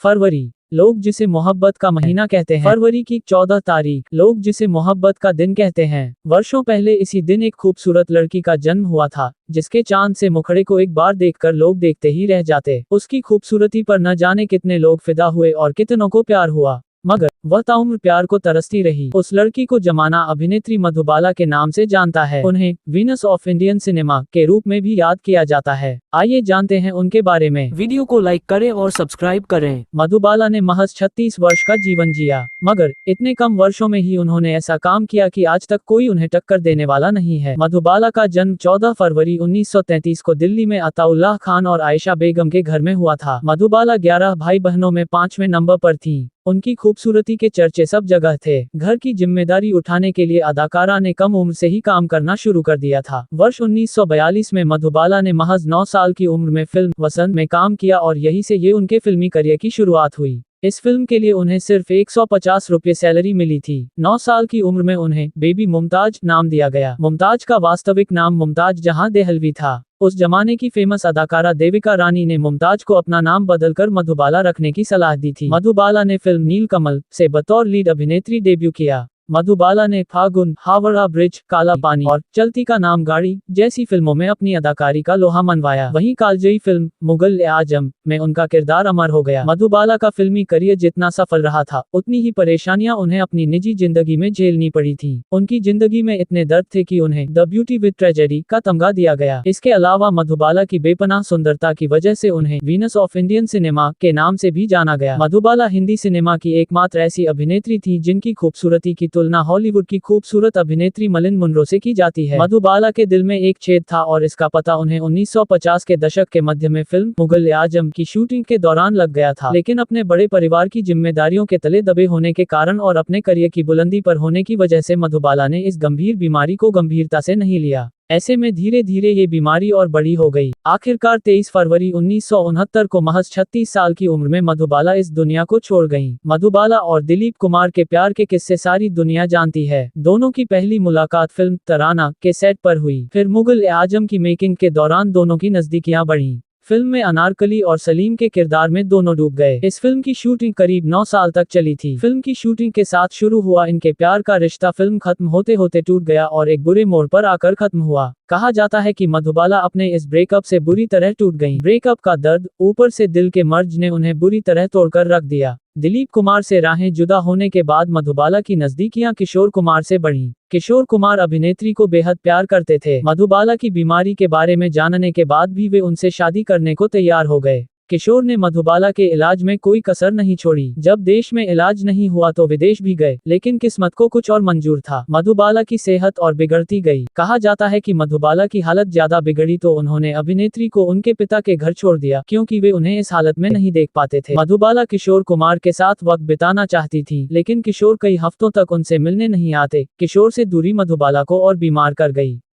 फरवरी, लोग जिसे मोहब्बत का महीना कहते हैं। फरवरी की 14 तारीख, लोग जिसे मोहब्बत का दिन कहते हैं। वर्षों पहले इसी दिन एक खूबसूरत लड़की का जन्म हुआ था, जिसके चांद से मुखड़े को एक बार देखकर लोग देखते ही रह जाते। उसकी खूबसूरती पर न जाने कितने लोग फिदा हुए और कितनों को प्यार हुआ, मगर वह ताउम्र प्यार को तरसती रही। उस लड़की को जमाना अभिनेत्री मधुबाला के नाम से जानता है। उन्हें वीनस ऑफ इंडियन सिनेमा के रूप में भी याद किया जाता है। आइए जानते हैं उनके बारे में। वीडियो को लाइक करें और सब्सक्राइब करें। मधुबाला ने महज 36 वर्ष का जीवन जिया, मगर इतने कम वर्षों में ही उन्होंने ऐसा काम किया कि आज तक कोई उन्हें टक्कर देने वाला नहीं है। मधुबाला का जन्म 14 फरवरी 1933 को दिल्ली में अताउल्लाह खान और आयशा बेगम के घर में हुआ था। मधुबाला 11 भाई बहनों में 5वें नंबर पर थीं। उनकी खूबसूरती के चर्चे सब जगह थे। घर की जिम्मेदारी उठाने के लिए अदाकारा ने कम उम्र से ही काम करना शुरू कर दिया था। वर्ष 1942 में मधुबाला ने महज 9 साल की उम्र में फिल्म वसंत में काम किया और यहीं से ये उनके फिल्मी करियर की शुरुआत हुई। इस फिल्म के लिए उन्हें सिर्फ 150 रुपये सैलरी मिली थी। 9 साल की उम्र में उन्हें बेबी मुमताज नाम दिया गया। मुमताज का वास्तविक नाम मुमताज जहां देहलवी था। उस जमाने की फेमस अदाकारा देविका रानी ने मुमताज को अपना नाम बदलकर मधुबाला रखने की सलाह दी थी। मधुबाला ने फिल्म नीलकमल से बतौर लीड अभिनेत्री डेब्यू किया। मधुबाला ने फागुन, हावड़ा ब्रिज, काला पानी और चलती का नाम गाड़ी जैसी फिल्मों में अपनी अदाकारी का लोहा मनवाया। वहीं कालजयी फिल्म मुगल आजम में उनका किरदार अमर हो गया। मधुबाला का फिल्मी करियर जितना सफल रहा था, उतनी ही परेशानियां उन्हें अपनी निजी जिंदगी में झेलनी पड़ी थी। उनकी जिंदगी में इतने दर्द थे कि उन्हें द ब्यूटी विद ट्रेजेडी का तमगा दिया गया। इसके अलावा मधुबाला की बेपनाह सुंदरता की वजह से उन्हें वीनस ऑफ इंडियन सिनेमा के नाम से भी जाना गया। मधुबाला हिंदी सिनेमा की एकमात्र ऐसी अभिनेत्री थी जिनकी खूबसूरती की तुलना हॉलीवुड की खूबसूरत अभिनेत्री मर्लिन मोनरो से की जाती है। मधुबाला के दिल में एक छेद था और इसका पता उन्हें 1950 के दशक के मध्य में फिल्म मुगल आजम की शूटिंग के दौरान लग गया था। लेकिन अपने बड़े परिवार की जिम्मेदारियों के तले दबे होने के कारण और अपने करियर की बुलंदी पर होने की वजह से मधुबाला ने इस गंभीर बीमारी को गंभीरता से नहीं लिया। ऐसे में धीरे धीरे ये बीमारी और बड़ी हो गई। आखिरकार 23 फरवरी 1969 को महज 36 साल की उम्र में मधुबाला इस दुनिया को छोड़ गईं। मधुबाला और दिलीप कुमार के प्यार के किस्से सारी दुनिया जानती है। दोनों की पहली मुलाकात फिल्म तराना के सेट पर हुई। फिर मुगल आजम की मेकिंग के दौरान दोनों की नजदीकियां बढ़ीं। फिल्म में अनारकली और सलीम के किरदार में दोनों डूब गए। इस फिल्म की शूटिंग करीब 9 साल तक चली थी। फिल्म की शूटिंग के साथ शुरू हुआ इनके प्यार का रिश्ता फिल्म खत्म होते होते टूट गया और एक बुरे मोड़ पर आकर खत्म हुआ। कहा जाता है कि मधुबाला अपने इस ब्रेकअप से बुरी तरह टूट गईं। ब्रेकअप का दर्द ऊपर से दिल के मर्ज ने उन्हें बुरी तरह तोड़कर रख दिया। दिलीप कुमार से राहें जुदा होने के बाद मधुबाला की नजदीकियां किशोर कुमार से बढ़ीं। किशोर कुमार अभिनेत्री को बेहद प्यार करते थे। मधुबाला की बीमारी के बारे में जानने के बाद भी वे उनसे शादी करने को तैयार हो गए। किशोर ने मधुबाला के इलाज में कोई कसर नहीं छोड़ी। जब देश में इलाज नहीं हुआ तो विदेश भी गए, लेकिन किस्मत को कुछ और मंजूर था। मधुबाला की सेहत और बिगड़ती गई। कहा जाता है कि मधुबाला की हालत ज्यादा बिगड़ी तो उन्होंने अभिनेत्री को उनके पिता के घर छोड़ दिया, क्योंकि वे उन्हें इस हालत में नहीं देख पाते थे। मधुबाला किशोर कुमार के साथ वक्त बिताना चाहती थी, लेकिन किशोर कई हफ्तों तक उनसे मिलने नहीं आते। किशोर से दूरी मधुबाला को और बीमार कर गई।